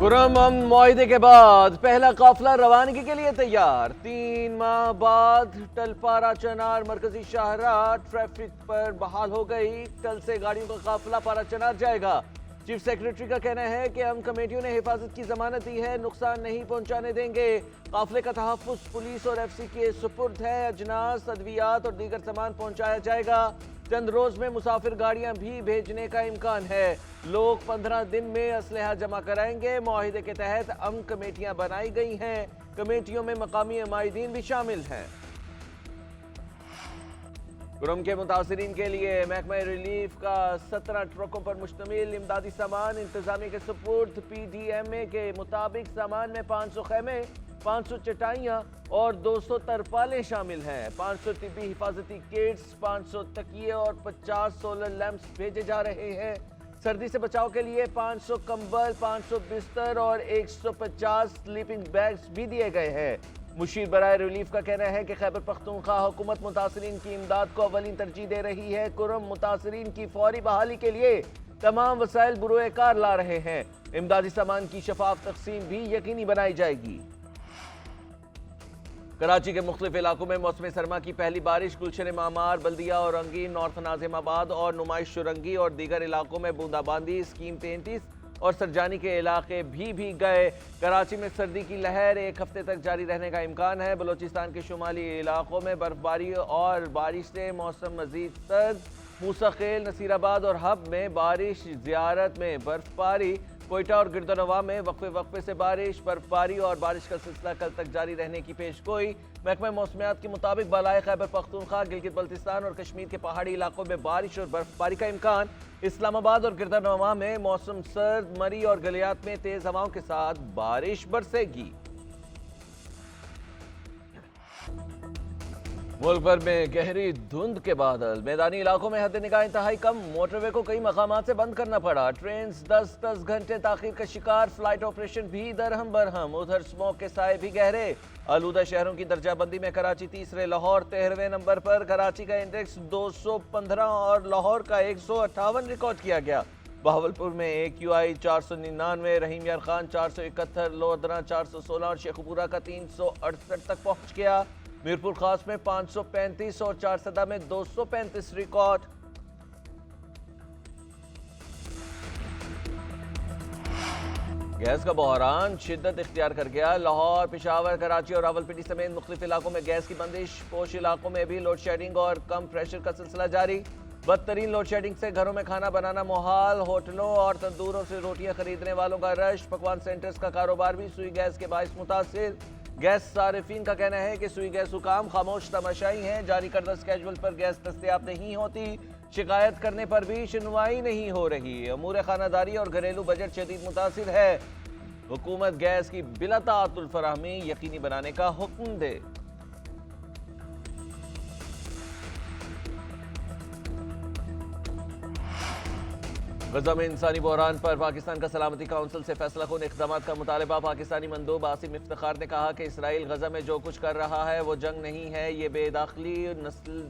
पुरअमन मुआहिदे के बाद पहला काफिला रवानगी के लिए तैयार। 3 माह बाद टलपारा चनार मरकजी शाहराह ट्रैफिक पर बहाल हो गई। कल से गाड़ियों का काफिला पारा चनार जाएगा। चीफ सेक्रेटरी का कहना है कि हम कमेटियों ने हिफाजत की जमानत दी है, नुकसान नहीं पहुंचाने देंगे। काफिले का तहफ्फुज़ पुलिस और FC के सुपुर्द है। अजनास, अद्वियात और दीगर सामान पहुंचाया जाएगा। चंद रोज में मुसाफिर गाड़ियां भी भेजने का इम्कान है। लोग 15 दिन में असलहा जमा कराएंगे। मुआहिदे के तहत अमन कमेटियां बनाई गई हैं। कमेटियों में मकामी अमायदीन भी शामिल हैं। पुरम के मुतासरीन के लिए महकमा रिलीफ का 17 ट्रकों पर मुश्तमिल इमदादी सामान इंतजामी के सुपुर्द। PDMA के मुताबिक सामान में 500 खेमे, 500 चटाइयाँ और 200 तरपालें शामिल हैं। 500 तिब्बी हिफाजती किट्स, 500 तकिए और 50 सोलर लैंप्स भेजे जा रहे हैं। सर्दी से बचाव के लिए 500 कंबल, 500 बिस्तर और 150 स्लीपिंग बैग्स भी दिए गए हैं। मुशीर बराए रिलीफ का कहना है कि खैबर पख्तूनख्वा हुकूमत मुतासरीन की इमदाद को अवलीन तरजीह दे रही है। कुरम मुतासरीन की फौरी बहाली के लिए तमाम वसाइल बुरोए कार ला रहे हैं। इमदादी सामान की शफाफ तकसीम भी यकीनी बनाई जाएगी। कराची के मुख्तलिफ इलाकों में मौसम सरमा की पहली बारिश। गुलशन मामार, बल्दिया और रंगीन, नॉर्थ नाजिमाबाद और नुमाइश शुरंगी और दीगर इलाकों में बूंदाबांदी। स्कीम 33 और सरजानी के इलाके भी गए। कराची में सर्दी की लहर 1 हफ्ते तक जारी रहने का इम्कान है। बलोचिस्तान के शुमाली इलाकों में बर्फबारी और बारिश से मौसम मजीद सर्द। मूसा खेल, नसीराबाद और हब में बारिश। ज़ियारत में बर्फबारी। कोयटा और गिरदोनवा में वक्फे से बारिश, बर्फबारी और बारिश का सिलसिला कल तक जारी रहने की पेशगोई। महकमा मौसमियात के मुताबिक बालाए खैबर पख्तूनख्वा, गिलगित बल्तिस्तान और कश्मीर के पहाड़ी इलाकों में बारिश और बर्फबारी का इम्कान। इस्लामाबाद और गिरदोनवा में मौसम सर्द। मरी और गलियात में तेज हवाओं के साथ बारिश बरसेगी। मुल्क भर में गहरी धुंध के बादल। मैदानी इलाकों में हद निगाह इंतहाई कम। मोटरवे को कई मकामात से बंद करना पड़ा। ट्रेन 10 घंटे ताखीर का शिकार। फ्लाइट ऑपरेशन भी दरहम बरहम। उधर स्मोक के साए भी गहरे। आलूदा शहरों की दर्जाबंदी में कराची तीसरे, लाहौर 13वें नंबर पर। कराची का इंडेक्स 215 और लाहौर का 158 रिकॉर्ड किया गया। बहावलपुर में AQI 499, रहीम यार खान 471, लोधरा 416 और शेखुपुरा का 368 तक पहुंच गया। मीरपुर खास में 535 और चारसदा में 235 रिकॉर्ड। गैस का बहरान शिद्दत इख्तियार कर गया। लाहौर, पेशावर, कराची और रावलपिंडी समेत मुख्तलिफ इलाकों में गैस की बंदिश। पोश इलाकों में भी लोड शेडिंग और कम प्रेशर का सिलसिला जारी। बदतरीन लोड शेडिंग से घरों में खाना बनाना मुहाल। होटलों और तंदूरों से रोटियां खरीदने वालों का रश। पकवान सेंटर्स का कारोबार भी सुई गैस के बाइस मुतासिर। गैस सारिफीन का कहना है कि सुई गैस हुकाम खामोश तमाशाई हैं। जारी करदा स्केड्यूल पर गैस दस्तयाब नहीं होती। शिकायत करने पर भी सुनवाई नहीं हो रही। अमूर खानादारी और घरेलू बजट शदीद मुतासिर है। हुकूमत गैस की बिला ताअत्तुल फराहमी यकीनी बनाने का हुक्म दे। गजा में इंसानी बहरान पर पाकिस्तान का सलामती काउंसिल से फैसलाकुन इक़दाम का मुतालबा। पाकिस्तानी मंदूब आसिम इफ्तिखार ने कहा कि इसराइल गजा में जो कुछ कर रहा है वो जंग नहीं है, ये बेदाखिली,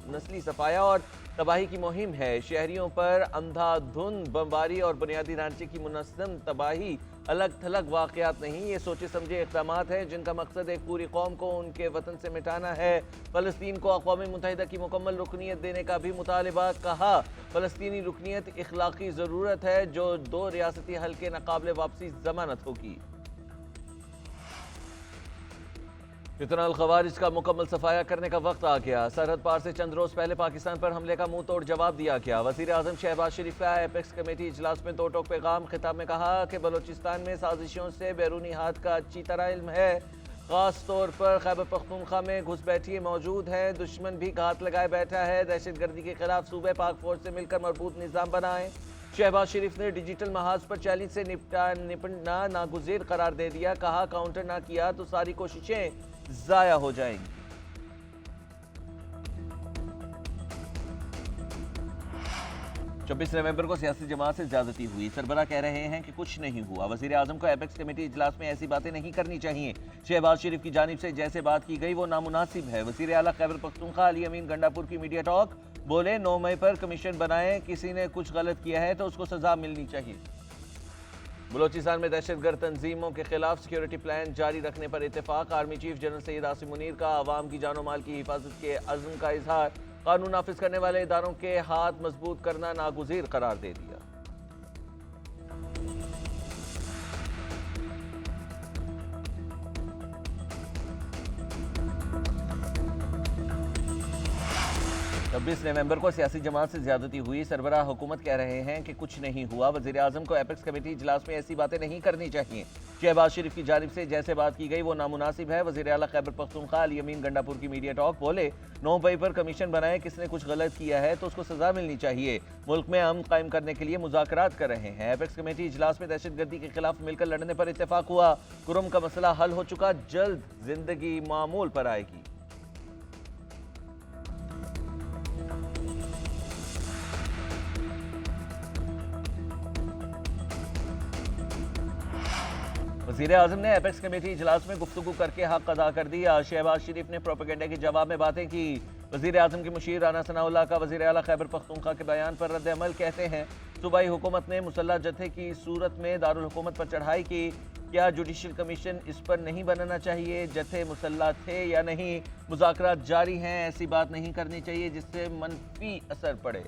नस्ली सफाया और तबाही की मुहिम है। शहरियों पर अंधाधुंध बमबारी और बुनियादी ढांचे की मुनज़्ज़म तबाही अलग थलग वाक़यात नहीं, ये सोचे समझे इक़दाम हैं जिनका मकसद एक पूरी कौम को उनके वतन से मिटाना है। फ़लस्तीन को अक़वाम मुत्तहिदा की मुकम्मल रुकनीत देने का भी मुतालबा। कहा फ़लस्तीनी रुकनीत इखलाक़ी ज़रूरत है जो 2 रियासती हल के नाक़ाबिल वापसी ज़मानत होगी। फितना अल-ख़वारिज का मुकम्मल सफाया करने का वक्त आ गया। सरहद पार से चंद रोज पहले पाकिस्तान पर हमले का मुंह तोड़ जवाब दिया गया। वज़ीर आज़म शहबाज शरीफ का एपेक्स कमेटी इजलास में 2 टोक पैगाम। खिताब में कहा कि बलोचिस्तान में साजिशों से बैरूनी हाथ का अच्छी तरह इल्म है। खास तौर पर खैबर पख्तूनख्वा में घुसपैठिए मौजूद हैं। दुश्मन भी घात लगाए बैठा है। दहशतगर्दी के खिलाफ सूबे पाक फौज से मिलकर मजबूत निज़ाम बनाएं। शहबाज शरीफ ने डिजिटल महाज पर चैलेंज से निपटना नागुज़ीर करार दे दिया। कहा काउंटर ना किया तो सारी कोशिशें ज़ाया हो जाएंगी। 26 नवंबर को सियासी जमात से ज्यादती हुई। सरबरा कह रहे हैं कि कुछ नहीं हुआ। वज़ीर आज़म को एपेक्स कमेटी इजलास में ऐसी बातें नहीं करनी चाहिए। शहबाज शरीफ की जानिब से जैसे बात की गई वो नामुनासिब है। वज़ीर आला खैबर पख्तूनख्वा अली अमीन गंडापुर की मीडिया टॉक बोले 9 मई पर कमीशन बनाए, किसी ने कुछ गलत किया है तो उसको सजा मिलनी चाहिए। बलोचिस्तान में दहशतगर्द तंजीमों के खिलाफ सिक्योरिटी प्लान जारी रखने पर इत्तेफाक। Army chief general Syed Asim Munir का आवाम की जानो माल की हिफाजत के अज़्म का इजहार। कानून नाफिज करने वाले इदारों के हाथ मजबूत करना नागुज़ीर करार दे दिया। छब्बीस नवंबर को सियासी जमात से ज्यादती हुई। सरबराह हुकूमत कह रहे हैं कि कुछ नहीं हुआ। वजीर आजम को एपेक्स कमेटी इजलास में ऐसी बातें नहीं करनी चाहिए। शहबाज शरीफ की जानिब से जैसे बात की गई वो नामुनासिब है। वजीर आला खैबर पख्तूनख्वा अली अमीन गंडापुर की मीडिया टॉक बोले, 9 मई पर कमीशन बनाए, किसने कुछ गलत किया है तो उसको सजा मिलनी चाहिए। मुल्क में अमन कायम करने के लिए मुज़ाकरात कर रहे हैं। एपेक्स कमेटी इजलास में दहशतगर्दी के खिलाफ मिलकर लड़ने पर इत्तेफाक हुआ। कुरम का मसला हल हो चुका, जल्द जिंदगी मामूल पर आएगी। वज़ीर आज़म ने एपेक्स कमेटी इजलास में गुफ्तगू करके हक अदा कर दिया। शहबाज शरीफ ने प्रोपेगेंडा के जवाब में बातें की। वज़ीर आज़म के मुशीर राना सनाउल्लाह का वज़ीर आला खैबर पख्तूनख्वा के बयान पर रद्द अमल। कहते हैं, सूबाई हुकूमत ने मुसल्लह जत्थे की सूरत में दारुल हुकूमत पर चढ़ाई की। क्या जुडिशल कमीशन इस पर नहीं बनना चाहिए? जत्थे मुसल्लह थे या नहीं, मुज़ाकरात जारी हैं, ऐसी बात नहीं करनी चाहिए जिससे मनफी असर पड़े।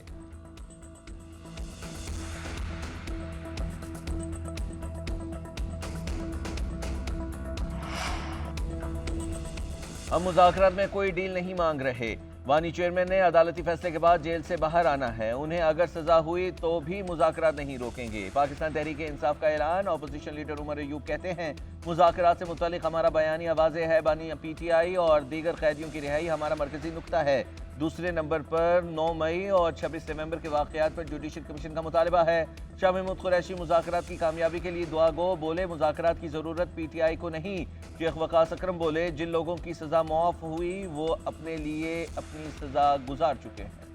हम मुज़ाकरात में कोई डील नहीं मांग रहे। वानी चेयरमैन ने अदालती फैसले के बाद जेल से बाहर आना है। उन्हें अगर सजा हुई तो भी मुज़ाकरात नहीं रोकेंगे। पाकिस्तान तहरीक इंसाफ का ऐलान। अपोजिशन लीडर उमर अयूब कहते हैं, मुज़ाकरात से मुतालिक हमारा बयानिया वाज़ेह है। बानी PTI और दीगर कैदियों की रिहाई हमारा मरकजी नुक्ता है। दूसरे नंबर पर 9 मई और 26 नवंबर के वाक़यात पर जुडिशल कमीशन का मुतालबा है। शाह महमूद कुरैशी मुज़ाकरात की कामयाबी के लिए दुआ गो। बोले, मुज़ाकरात की ज़रूरत PTI को नहीं। शेख वकास अकरम बोले, जिन लोगों की सज़ा मुआफ़ हुई वो अपने लिए अपनी सज़ा गुजार चुके हैं।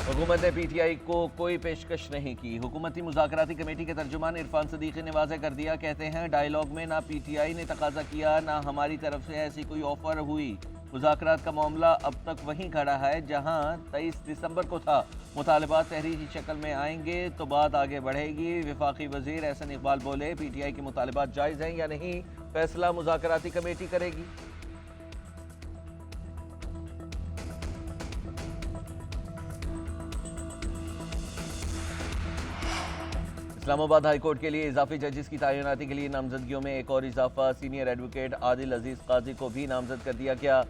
हुकूमत ने PTI को कोई पेशकश नहीं की। हुकूमती मुज़ाकराती कमेटी के तर्जुमान इरफान सदीकी ने वाज़ेह कर दिया। कहते हैं, डायलॉग में ना PTI ने तकाजा किया ना हमारी तरफ से ऐसी कोई ऑफर हुई। मुज़ाकरात का मामला अब तक वहीं खड़ा है जहां 23 दिसंबर को था। मुतालबात तहरीरी शक्ल में आएंगे तो बात आगे बढ़ेगी। वफाकी वज़ीर एहसन इकबाल बोले, PTI के मुतालबात जायज़ हैं या नहीं, फैसला मुज़ाकराती कमेटी करेगी। इस्लामाबाद हाई कोर्ट के लिए इजाफी जजेस की तैनाती के लिए नामजदगियों में एक और इजाफा। सीनियर एडवोकेट आदिल अजीज काजी को भी नामजद कर दिया गया।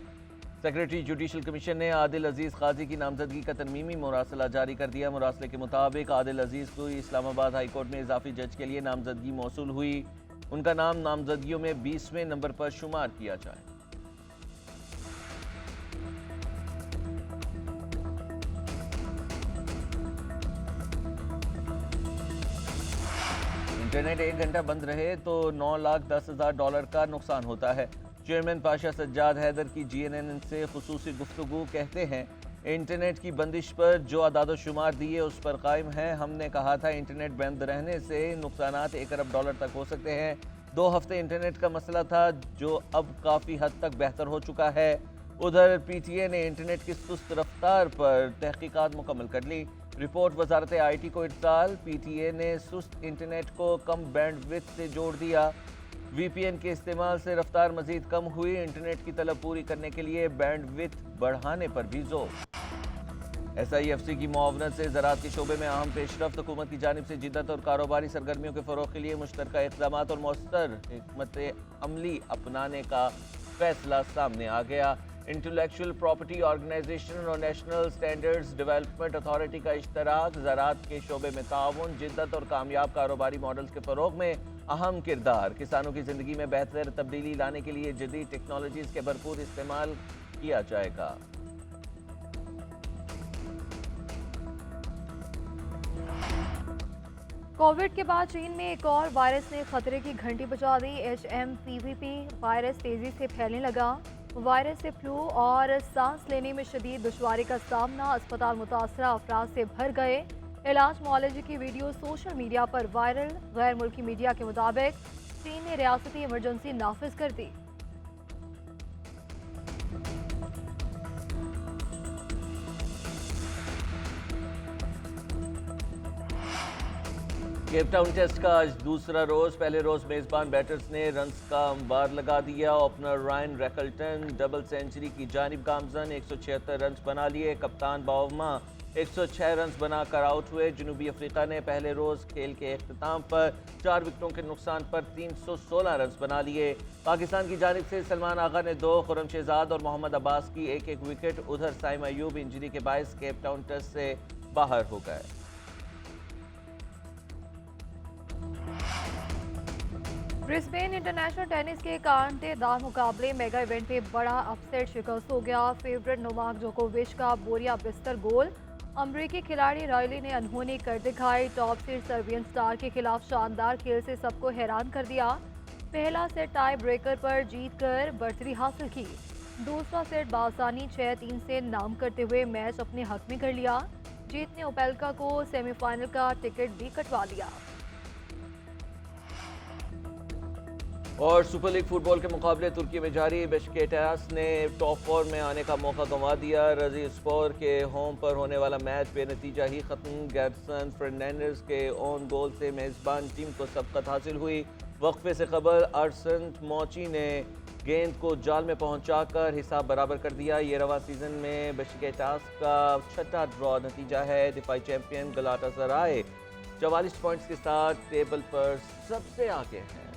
सेक्रेटरी जुडिशल कमीशन ने आदिल अजीज काजी की नामजदगी का तरमीमी मुरासला जारी कर दिया। मुरासले के मुताबिक आदिल अजीज को इस्लामाबाद हाई कोर्ट में इजाफी जज के लिए नामजदगी मौसूल हुई। उनका नाम नामजदगियों में 20वें नंबर पर शुमार किया जाए। इंटरनेट 1 घंटा बंद रहे तो $9,10,000 का नुकसान होता है। चेयरमैन पाशा सज्जाद हैदर की GNN से खुसूसी गुफ्तगू। कहते हैं, इंटरनेट की बंदिश पर जो अदाद-ओ-शुमार दिए उस पर कायम है। हमने कहा था इंटरनेट बंद रहने से नुकसानात $1 अरब तक हो सकते हैं। 2 हफ्ते इंटरनेट का मसला था जो अब काफ़ी हद तक बेहतर हो चुका है। उधर PTA ने इंटरनेट की सुस्त रफ्तार पर तहकीकात मुकम्मल कर ली। रिपोर्ट वजारत IT को इरसाल। PTA ने सुस्त इंटरनेट को कम बैंडविड्थ से जोड़ दिया। VPN के इस्तेमाल से रफ्तार मजीद कम हुई। इंटरनेट की तलब पूरी करने के लिए बैंडविड्थ बढ़ाने पर भी जोर। SIFC की मुआवनत से ज़राअत के शोबे में अहम पेशरफ्त। हुकूमत की जानिब से जिद्दत और कारोबारी सरगर्मियों के फ़रोग़ के लिए मुश्तरका इक़दामात और मौसर हिकमत अमली अपनाने का फैसला सामने आ गया। इंटेलेक्चुअल प्रॉपर्टी ऑर्गेनाइजेशन और नेशनल स्टैंडर्ड्स डेवलपमेंट अथॉरिटी का इश्तराक। ज़राअत के शोबे में ताउन, जिद्दत और कामयाब कारोबारी मॉडल्स के फ़रोग़ में अहम किरदार। किसानों की ज़िंदगी में बेहतर तब्दीली लाने के लिए जदीद टेक्नोलॉजीज़ के भरपूर इस्तेमाल किया जाएगा। कोविड के बाद चीन में एक और वायरस ने खतरे की घंटी बजा दी। HMPVP वायरस तेजी से फैलने लगा। वायरस से फ्लू और सांस लेने में शदीद दुश्वारी का सामना। अस्पताल मुतासरा अफराद से भर गए। इलाज मुआलजे की वीडियो सोशल मीडिया पर वायरल। गैर मुल्की मीडिया के मुताबिक चीन ने रियासती इमरजेंसी नाफिज कर दी। केप टाउन टेस्ट का आज दूसरा रोज। पहले रोज मेजबान बैटर्स ने रन्स का अंबार लगा दिया। ओपनर रायन रैकल्टन डबल सेंचुरी की जानिब गामजन, 176 रन्स बना लिए। कप्तान बावमा 106 रन्स बनाकर आउट हुए। जनूबी अफ्रीका ने पहले रोज खेल के अख्ताम पर 4 विकेटों के नुकसान पर 316 रन्स बना लिए। पाकिस्तान की जानिब से सलमान आगा ने 2, खुरम शहजाद और मोहम्मद अब्बास की एक विकेट। उधर साइम अयूब इंजरी के बायस केप टाउन टेस्ट से बाहर हो गए। ब्रिस्बेन इंटरनेशनल टेनिस के कांटेदार मुकाबले मेगा इवेंट में बड़ा अपसेट शिकस्त हो गया। फेवरेट नोवाक जोकोविच का बोरिया बिस्तर गोल। अमरीकी खिलाड़ी रायली ने अनहोनी कर दिखाई। टॉप सीड सर्बियन स्टार के खिलाफ शानदार खेल से सबको हैरान कर दिया। पहला सेट टाई ब्रेकर पर जीतकर बर्तरी हासिल की। दूसरा सेट बासानी 6-3 से नाम करते हुए मैच अपने हक में कर लिया। जीत ने ओपेल्का को सेमीफाइनल का टिकट भी कटवा लिया। और सुपर लीग फुटबॉल के मुकाबले तुर्की में जारी। बेशकेटास ने टॉप 4 में आने का मौका गंवा दिया। रजी स्पोर के होम पर होने वाला मैच बेनतीजा ही खत्म। गैरसन फर्नांडिस के ओन गोल से मेजबान टीम को सबकत हासिल हुई। वक्फे से कबल आर्सेंट मोची ने गेंद को जाल में पहुंचाकर हिसाब बराबर कर दिया। ये रवा सीजन में बेशकेटास का 6ठा ड्रॉ नतीजा है। दिफाई चैंपियन गलाटासराय 44 पॉइंट्स के साथ टेबल पर सबसे आगे है।